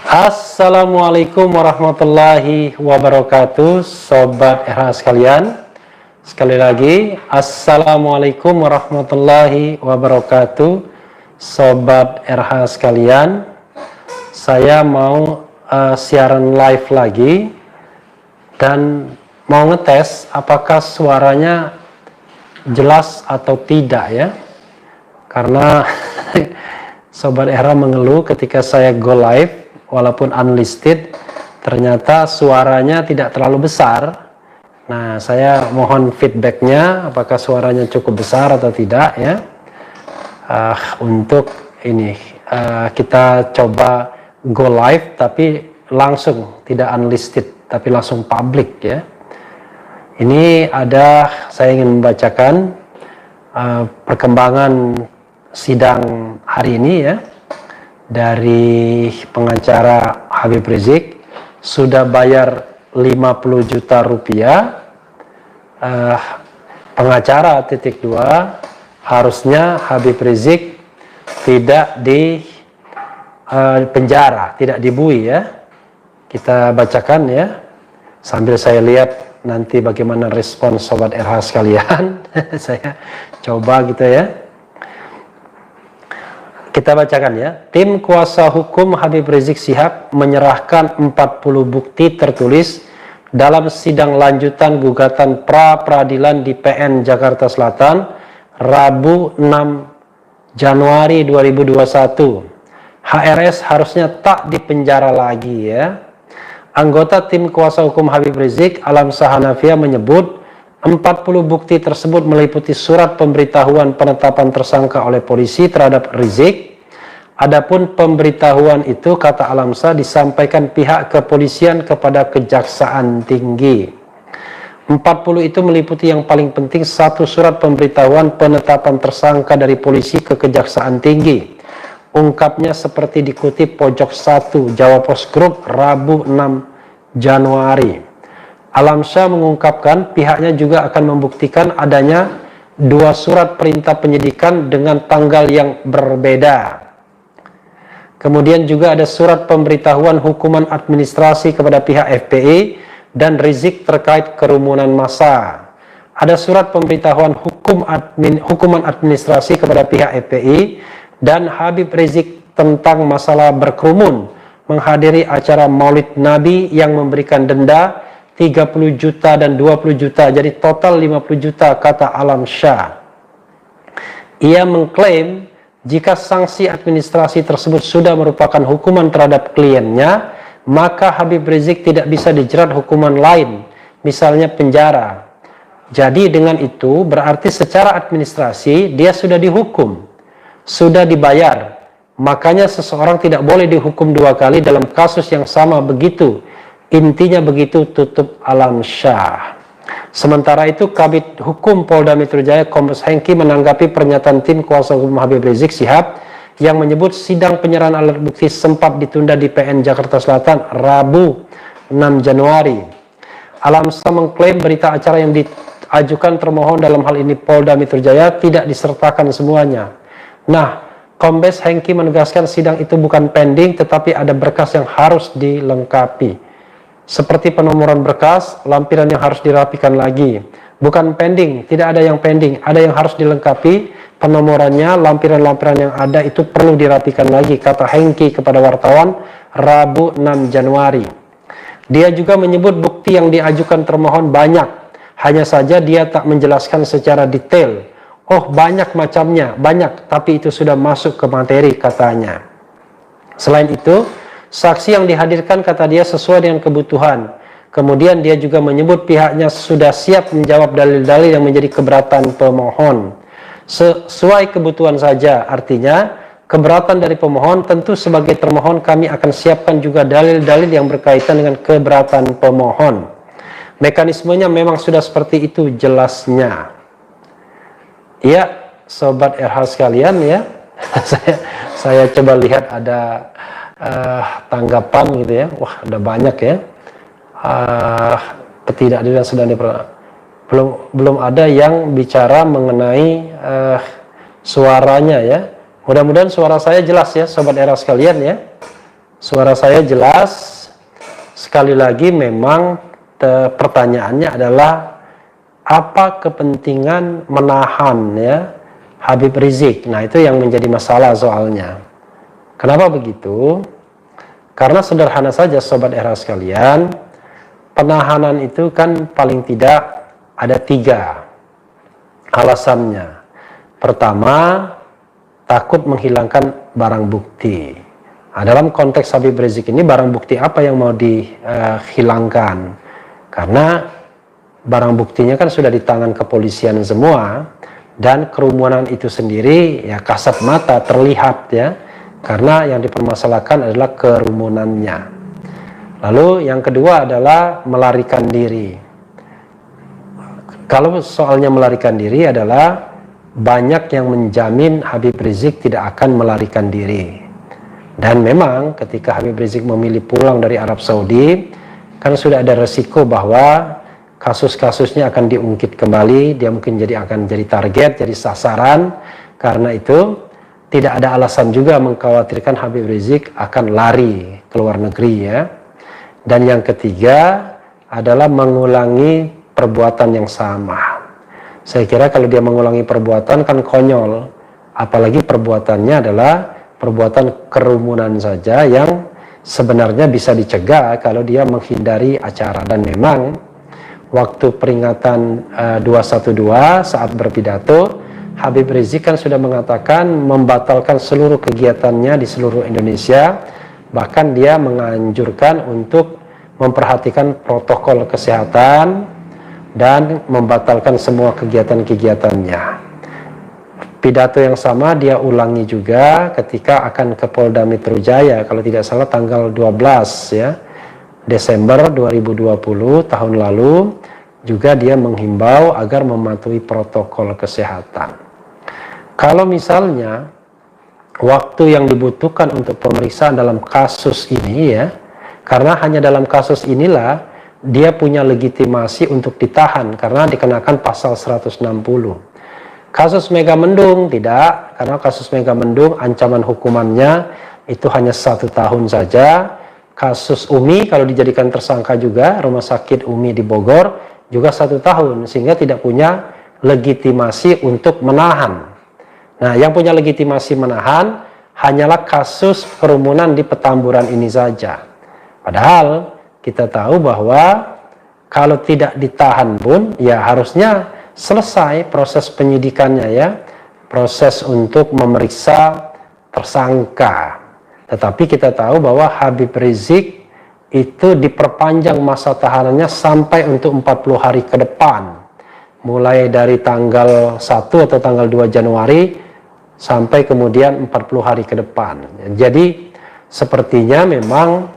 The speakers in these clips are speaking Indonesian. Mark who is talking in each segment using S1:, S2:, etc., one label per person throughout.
S1: Assalamualaikum warahmatullahi wabarakatuh, Sobat RH sekalian. Sekali lagi, Assalamualaikum warahmatullahi wabarakatuh, Sobat RH sekalian. Saya mau siaran live lagi dan mau ngetes apakah suaranya jelas atau tidak ya. Karena Sobat RH mengeluh ketika saya go live walaupun unlisted, ternyata suaranya tidak terlalu besar. Nah, saya mohon feedbacknya, apakah suaranya cukup besar atau tidak ya. Untuk ini, kita coba go live, tapi langsung, tidak unlisted, tapi langsung public ya. Ini saya ingin membacakan perkembangan sidang hari ini ya. Dari pengacara Habib Rizik sudah bayar 50 juta rupiah. Pengacara titik 2, harusnya Habib Rizik tidak di penjara, tidak dibui ya. Kita bacakan ya, sambil saya lihat nanti bagaimana respon Sobat RH sekalian. Saya coba gitu ya. Kita bacakan ya. Tim kuasa hukum Habib Rizik Syihab menyerahkan 40 bukti tertulis dalam sidang lanjutan gugatan pra-peradilan di PN Jakarta Selatan Rabu 6 Januari 2021. HRS harusnya tak dipenjara lagi ya. Anggota tim kuasa hukum Habib Rizik, Alamsyah Hanafiyah, menyebut 40 bukti tersebut meliputi surat pemberitahuan penetapan tersangka oleh polisi terhadap Rizik. Adapun pemberitahuan itu, kata Alamsyah, disampaikan pihak kepolisian kepada Kejaksaan Tinggi. 40 itu meliputi yang paling penting 1 surat pemberitahuan penetapan tersangka dari polisi ke Kejaksaan Tinggi. Ungkapnya seperti dikutip Pojok 1 Jawa Post Group Rabu 6 Januari. Alamsyah mengungkapkan pihaknya juga akan membuktikan adanya 2 surat perintah penyidikan dengan tanggal yang berbeda. Kemudian juga ada surat pemberitahuan hukuman administrasi kepada pihak FPI dan Rizik terkait kerumunan massa. Ada surat pemberitahuan hukuman administrasi kepada pihak FPI dan Habib Rizik tentang masalah berkerumun menghadiri acara Maulid Nabi yang memberikan denda 30 juta dan 20 juta, jadi total 50 juta, kata Alamsyah. Ia mengklaim jika sanksi administrasi tersebut sudah merupakan hukuman terhadap kliennya, maka Habib Rizik tidak bisa dijerat hukuman lain, misalnya penjara. Jadi dengan itu berarti secara administrasi dia sudah dihukum, sudah dibayar. Makanya seseorang tidak boleh dihukum 2 kali dalam kasus yang sama begitu. Intinya begitu, tutup Alamsyah. Sementara itu, Kabid Hukum Polda Metro Jaya Kombes Hengki menanggapi pernyataan tim kuasa hukum Habib Rizik Syihab yang menyebut sidang penyerahan alat bukti sempat ditunda di PN Jakarta Selatan Rabu 6 Januari. Alamsyah mengklaim berita acara yang diajukan termohon, dalam hal ini Polda Metro Jaya, tidak disertakan semuanya. Nah, Kombes Hengki menegaskan sidang itu bukan pending, tetapi ada berkas yang harus dilengkapi. Seperti penomoran berkas, lampiran yang harus dirapikan lagi. Bukan pending, tidak ada yang pending, ada yang harus dilengkapi. Penomorannya, lampiran-lampiran yang ada itu perlu dirapikan lagi, kata Hengki kepada wartawan Rabu 6 Januari. Dia juga menyebut bukti yang diajukan termohon banyak, hanya saja dia tak menjelaskan secara detail. Oh, banyak macamnya, banyak, tapi itu sudah masuk ke materi, katanya. Selain itu, saksi yang dihadirkan, kata dia, sesuai dengan kebutuhan. Kemudian dia juga menyebut pihaknya sudah siap menjawab dalil-dalil yang menjadi keberatan pemohon. Sesuai kebutuhan saja, artinya keberatan dari pemohon, tentu sebagai termohon kami akan siapkan juga dalil-dalil yang berkaitan dengan keberatan pemohon. Mekanismenya memang sudah seperti itu, jelasnya. Ya, Sobat RH sekalian ya, saya coba lihat ada tanggapan gitu ya. Wah, ada banyak ya. Ketidakadilan sedang belum ada yang bicara mengenai suaranya ya. Mudah-mudahan suara saya jelas ya, Sobat RH sekalian ya. Suara saya jelas. Sekali lagi memang pertanyaannya adalah apa kepentingan menahan ya Habib Rizik. Nah, itu yang menjadi masalah soalnya. Kenapa begitu? Karena sederhana saja Sobat Era sekalian, penahanan itu kan paling tidak ada 3 alasannya. Pertama, takut menghilangkan barang bukti. Nah, dalam konteks Habib Rizik ini barang bukti apa yang mau dihilangkan? Karena barang buktinya kan sudah di tangan kepolisian semua, dan kerumunan itu sendiri ya kasat mata terlihat ya, karena yang dipermasalahkan adalah kerumunannya. Lalu yang kedua adalah melarikan diri. Kalau soalnya melarikan diri adalah banyak yang menjamin Habib Rizik tidak akan melarikan diri. Dan memang ketika Habib Rizik memilih pulang dari Arab Saudi, kan sudah ada resiko bahwa kasus-kasusnya akan diungkit kembali, dia mungkin akan jadi target, jadi sasaran. Karena itu tidak ada alasan juga mengkhawatirkan Habib Rizik akan lari ke luar negeri ya. Dan yang ketiga adalah mengulangi perbuatan yang sama. Saya kira kalau dia mengulangi perbuatan kan konyol, apalagi perbuatannya adalah perbuatan kerumunan saja yang sebenarnya bisa dicegah kalau dia menghindari acara. Dan memang waktu peringatan 212 saat berpidato, Habib Rizik kan sudah mengatakan membatalkan seluruh kegiatannya di seluruh Indonesia. Bahkan dia menganjurkan untuk memperhatikan protokol kesehatan dan membatalkan semua kegiatan-kegiatannya. Pidato yang sama dia ulangi juga ketika akan ke Polda Metro Jaya, kalau tidak salah tanggal 12 ya, Desember 2020 tahun lalu, juga dia menghimbau agar mematuhi protokol kesehatan. Kalau misalnya waktu yang dibutuhkan untuk pemeriksaan dalam kasus ini ya, karena hanya dalam kasus inilah dia punya legitimasi untuk ditahan karena dikenakan pasal 160. Kasus Megamendung tidak, karena kasus Megamendung ancaman hukumannya itu hanya 1 tahun saja. Kasus Umi kalau dijadikan tersangka juga, Rumah Sakit Umi di Bogor juga 1 tahun, sehingga tidak punya legitimasi untuk menahan. Nah, yang punya legitimasi menahan hanyalah kasus kerumunan di Petamburan ini saja. Padahal kita tahu bahwa kalau tidak ditahan pun ya harusnya selesai proses penyidikannya ya, proses untuk memeriksa tersangka. Tetapi kita tahu bahwa Habib Rizik itu diperpanjang masa tahanannya sampai untuk 40 hari ke depan. Mulai dari tanggal 1 atau tanggal 2 Januari sampai kemudian 40 hari ke depan. Jadi sepertinya memang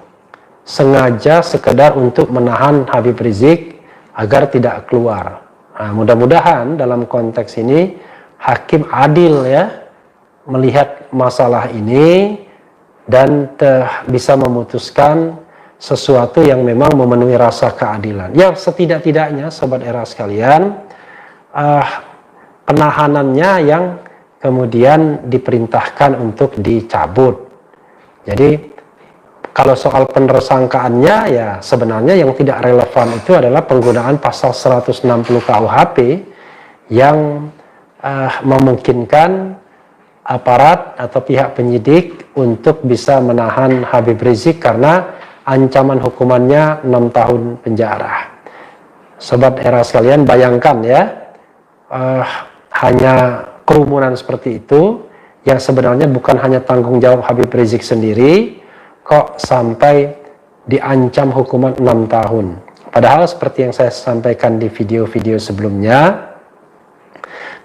S1: sengaja sekedar untuk menahan Habib Rizik agar tidak keluar. Nah, mudah-mudahan dalam konteks ini hakim adil ya melihat masalah ini dan bisa memutuskan sesuatu yang memang memenuhi rasa keadilan. Ya, setidak-tidaknya Sobat Era sekalian, penahanannya yang kemudian diperintahkan untuk dicabut. Jadi kalau soal penersangkaannya ya sebenarnya yang tidak relevan itu adalah penggunaan pasal 160 KUHP yang memungkinkan aparat atau pihak penyidik untuk bisa menahan Habib Rizik karena ancaman hukumannya 6 tahun penjara. Sobat Era sekalian, bayangkan ya, hanya kerumunan seperti itu yang sebenarnya bukan hanya tanggung jawab Habib Rizik sendiri, kok sampai diancam hukuman 6 tahun. Padahal seperti yang saya sampaikan di video-video sebelumnya,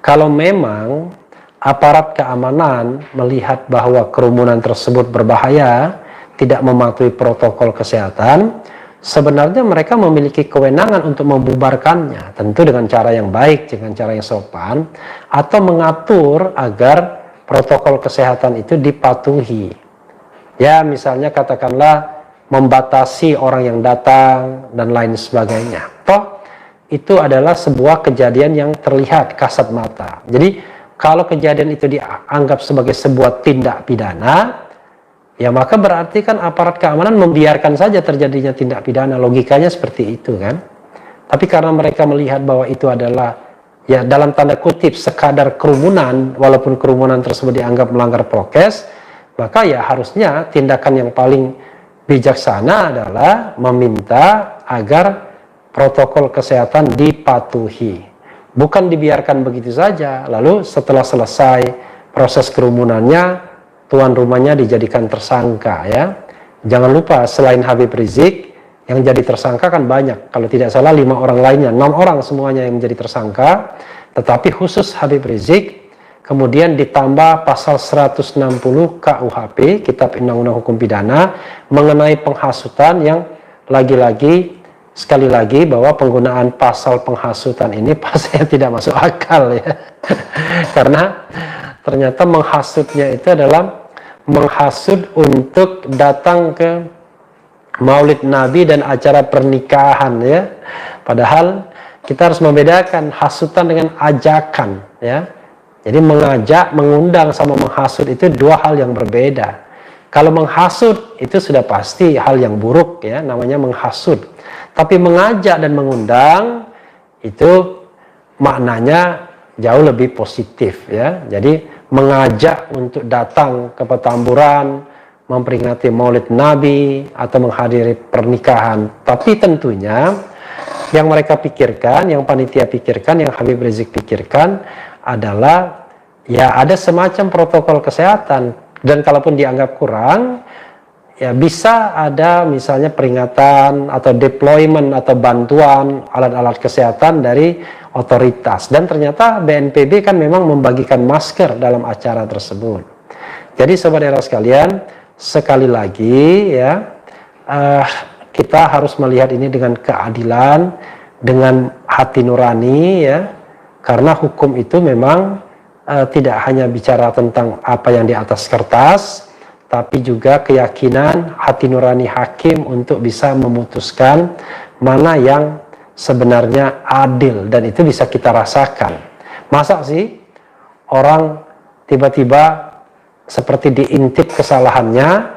S1: kalau memang aparat keamanan melihat bahwa kerumunan tersebut berbahaya, tidak mematuhi protokol kesehatan, sebenarnya mereka memiliki kewenangan untuk membubarkannya, tentu dengan cara yang baik, dengan cara yang sopan, atau mengatur agar protokol kesehatan itu dipatuhi. Ya, misalnya katakanlah membatasi orang yang datang dan lain sebagainya. Toh itu adalah sebuah kejadian yang terlihat kasat mata. Jadi kalau kejadian itu dianggap sebagai sebuah tindak pidana, ya maka berarti kan aparat keamanan membiarkan saja terjadinya tindak pidana. Logikanya seperti itu kan. Tapi karena mereka melihat bahwa itu adalah ya dalam tanda kutip sekadar kerumunan, walaupun kerumunan tersebut dianggap melanggar prokes, maka ya harusnya tindakan yang paling bijaksana adalah meminta agar protokol kesehatan dipatuhi. Bukan dibiarkan begitu saja, lalu setelah selesai proses kerumunannya, tuan rumahnya dijadikan tersangka ya. Jangan lupa selain Habib Rizik, yang jadi tersangka kan banyak. Kalau tidak salah 5 orang lainnya, 6 orang semuanya yang menjadi tersangka. Tetapi khusus Habib Rizik, kemudian ditambah pasal 160 KUHP, Kitab Undang-Undang Hukum Pidana, mengenai penghasutan yang lagi-lagi, sekali lagi bahwa penggunaan pasal penghasutan ini pasalnya tidak masuk akal ya. Karena ternyata menghasutnya itu adalah menghasut untuk datang ke Maulid Nabi dan acara pernikahan ya. Padahal kita harus membedakan hasutan dengan ajakan ya. Jadi mengajak, mengundang sama menghasut itu dua hal yang berbeda. Kalau menghasut itu sudah pasti hal yang buruk ya, namanya menghasut. Tapi mengajak dan mengundang itu maknanya jauh lebih positif ya. Jadi mengajak untuk datang ke Petamburan, memperingati Maulid Nabi atau menghadiri pernikahan. Tapi tentunya yang mereka pikirkan, yang panitia pikirkan, yang Habib Rizik pikirkan adalah ya ada semacam protokol kesehatan, dan kalaupun dianggap kurang ya bisa ada misalnya peringatan atau deployment atau bantuan alat-alat kesehatan dari otoritas. Dan ternyata BNPB kan memang membagikan masker dalam acara tersebut. Jadi saudara sekalian, sekali lagi ya kita harus melihat ini dengan keadilan, dengan hati nurani ya, karena hukum itu memang tidak hanya bicara tentang apa yang di atas kertas, tapi juga keyakinan hati nurani hakim untuk bisa memutuskan mana yang sebenarnya adil, dan itu bisa kita rasakan. Masa sih orang tiba-tiba seperti diintip kesalahannya,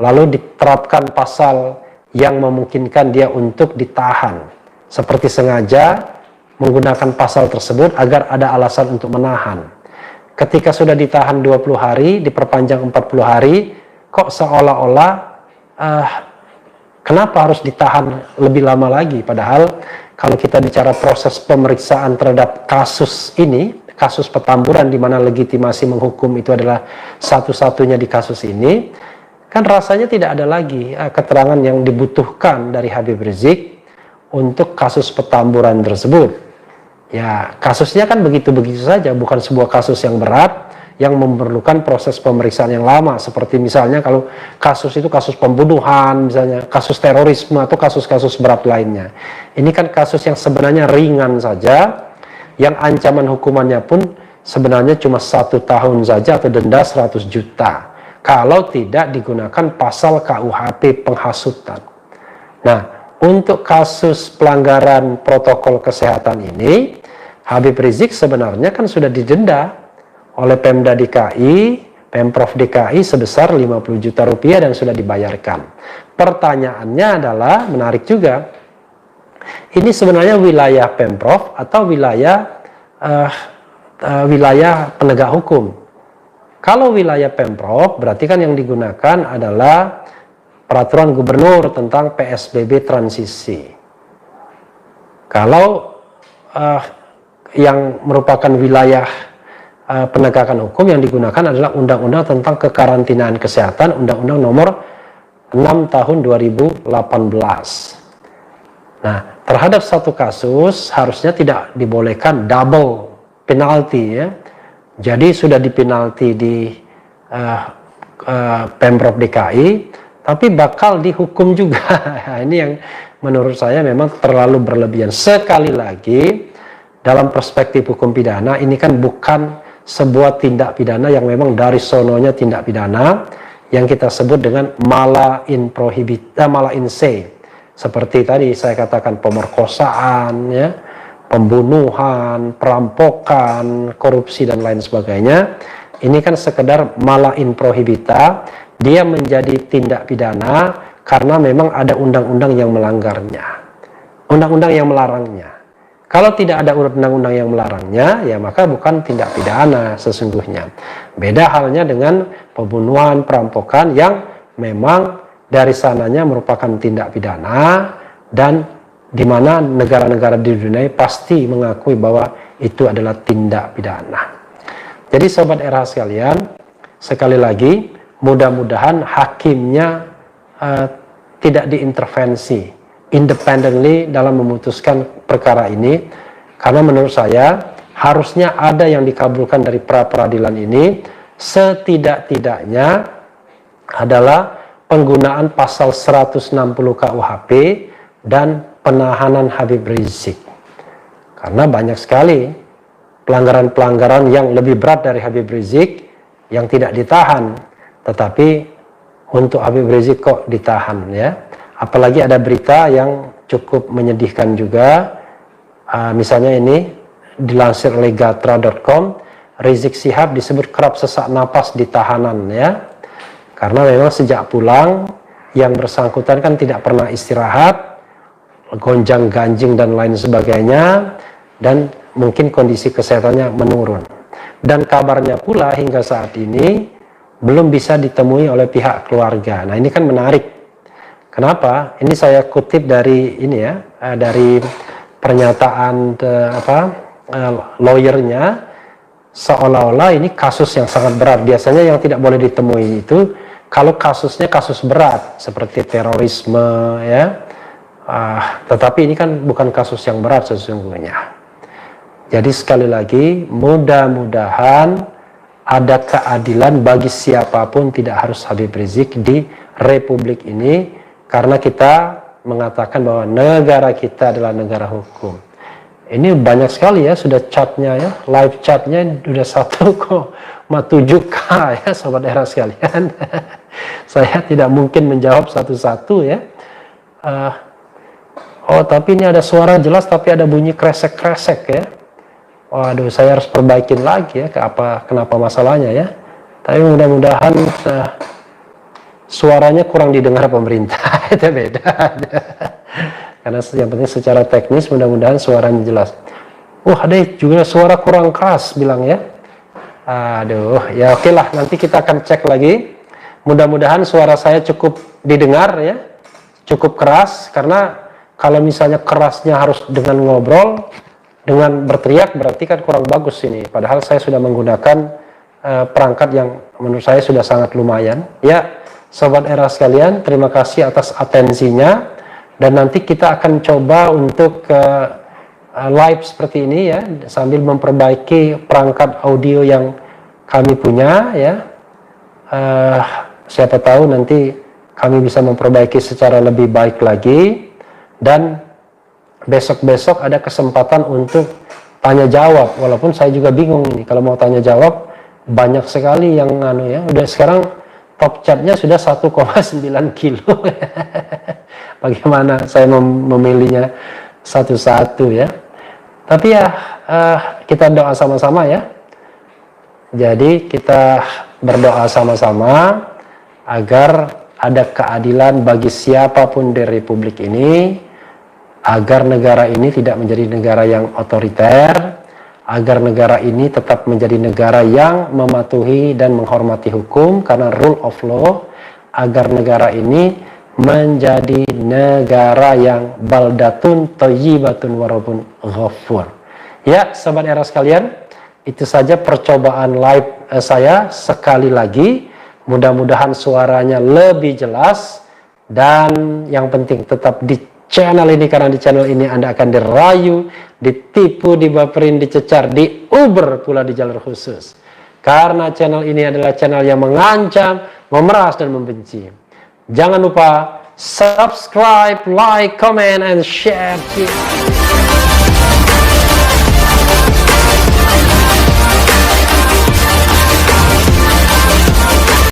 S1: lalu diterapkan pasal yang memungkinkan dia untuk ditahan, seperti sengaja menggunakan pasal tersebut agar ada alasan untuk menahan. Ketika sudah ditahan 20 hari, diperpanjang 40 hari, kok seolah-olah kenapa harus ditahan lebih lama lagi? Padahal kalau kita bicara proses pemeriksaan terhadap kasus ini, kasus Petamburan di mana legitimasi menghukum itu adalah satu-satunya di kasus ini, kan rasanya tidak ada lagi keterangan yang dibutuhkan dari Habib Rizik untuk kasus Petamburan tersebut. Ya, kasusnya kan begitu-begitu saja, bukan sebuah kasus yang berat yang memerlukan proses pemeriksaan yang lama, seperti misalnya kalau kasus itu kasus pembunuhan, misalnya kasus terorisme atau kasus-kasus berat lainnya. Ini kan kasus yang sebenarnya ringan saja, yang ancaman hukumannya pun sebenarnya cuma 1 tahun saja atau denda 100 juta kalau tidak digunakan pasal KUHP penghasutan. Nah, untuk kasus pelanggaran protokol kesehatan ini, Habib Rizik sebenarnya kan sudah didenda oleh Pemda DKI, Pemprov DKI sebesar 50 juta rupiah dan sudah dibayarkan. Pertanyaannya adalah, menarik juga, ini sebenarnya wilayah Pemprov atau wilayah wilayah penegak hukum? Kalau wilayah Pemprov, berarti kan yang digunakan adalah Peraturan Gubernur tentang PSBB transisi. Kalau yang merupakan wilayah penegakan hukum yang digunakan adalah Undang-Undang tentang Kekarantinaan Kesehatan, Undang-Undang nomor 6 tahun 2018. Nah, terhadap satu kasus harusnya tidak dibolehkan double penalti ya. Jadi sudah dipinalti di Pemprov DKI, tapi bakal dihukum juga. Ini yang menurut saya memang terlalu berlebihan. Sekali lagi, dalam perspektif hukum pidana, ini kan bukan sebuah tindak pidana yang memang dari sononya tindak pidana yang kita sebut dengan mala in prohibita, mala in se. Seperti tadi saya katakan pemerkosaan, ya, pembunuhan, perampokan, korupsi dan lain sebagainya. Ini kan sekedar mala in prohibita, dia menjadi tindak pidana karena memang ada undang-undang yang melanggarnya, undang-undang yang melarangnya. Kalau tidak ada undang-undang yang melarangnya, ya maka bukan tindak pidana sesungguhnya. Beda halnya dengan pembunuhan, perampokan yang memang dari sananya merupakan tindak pidana, dan di mana negara-negara di dunia pasti mengakui bahwa itu adalah tindak pidana. Jadi Sobat RH sekalian, sekali lagi mudah-mudahan hakimnya tidak diintervensi independently dalam memutuskan perkara ini, karena menurut saya harusnya ada yang dikabulkan dari pra-peradilan ini, setidak-tidaknya adalah penggunaan pasal 160 KUHP dan penahanan Habib Rizik. Karena banyak sekali pelanggaran-pelanggaran yang lebih berat dari Habib Rizik yang tidak ditahan, tetapi untuk Habib Rizik kok ditahan, ya. Apalagi ada berita yang cukup menyedihkan juga, misalnya ini dilansir oleh gatra.com, Rizik Syihab disebut kerap sesak napas di tahanan, ya, karena memang sejak pulang yang bersangkutan kan tidak pernah istirahat, gonjang ganjing dan lain sebagainya, dan mungkin kondisi kesehatannya menurun. Dan kabarnya pula hingga saat ini belum bisa ditemui oleh pihak keluarga. Nah, ini kan menarik. Kenapa? Ini saya kutip dari ini ya, dari pernyataan lawyernya, seolah-olah ini kasus yang sangat berat. Biasanya yang tidak boleh ditemui itu kalau kasusnya kasus berat seperti terorisme, ya. Tetapi ini kan bukan kasus yang berat sesungguhnya. Jadi sekali lagi, mudah-mudahan ada keadilan bagi siapapun, tidak harus Habib Rizik, di Republik ini, karena kita mengatakan bahwa negara kita adalah negara hukum. Ini banyak sekali ya, sudah chatnya ya, live chatnya sudah 1,7K ya Sobat RH sekalian. Saya tidak mungkin menjawab satu-satu ya. Oh tapi ini ada suara jelas tapi ada bunyi kresek-kresek ya. Waduh, saya harus perbaikin lagi ya, kenapa masalahnya ya. Tapi mudah-mudahan suaranya kurang didengar pemerintah, itu beda. Karena yang penting secara teknis mudah-mudahan suaranya jelas. Ada juga suara kurang keras bilang ya. Aduh, ya oke lah, nanti kita akan cek lagi. Mudah-mudahan suara saya cukup didengar ya, cukup keras, karena kalau misalnya kerasnya harus dengan ngobrol, dengan berteriak, berarti kan kurang bagus ini. Padahal saya sudah menggunakan perangkat yang menurut saya sudah sangat lumayan. Ya, Sobat RH sekalian, terima kasih atas atensinya. Dan nanti kita akan coba untuk live seperti ini ya, sambil memperbaiki perangkat audio yang kami punya ya. Siapa tahu nanti kami bisa memperbaiki secara lebih baik lagi. Dan besok-besok ada kesempatan untuk tanya jawab, walaupun saya juga bingung ini kalau mau tanya jawab, banyak sekali yang ya, udah sekarang top chatnya sudah 1,9 kilo. Bagaimana saya memilihnya satu-satu ya. Tapi ya kita doa sama-sama ya. Jadi kita berdoa sama-sama agar ada keadilan bagi siapapun di Republik ini, agar negara ini tidak menjadi negara yang otoriter, agar negara ini tetap menjadi negara yang mematuhi dan menghormati hukum karena rule of law, agar negara ini menjadi negara yang baldatun thayyibatun warabun ghafur. Ya, Sobat RH sekalian, itu saja percobaan live saya sekali lagi. Mudah-mudahan suaranya lebih jelas, dan yang penting tetap di channel ini, karena di channel ini Anda akan dirayu, ditipu, dibaperin, dicecar, diuber pula di jalur khusus. Karena channel ini adalah channel yang mengancam, memeras, dan membenci. Jangan lupa subscribe, like, comment, and share.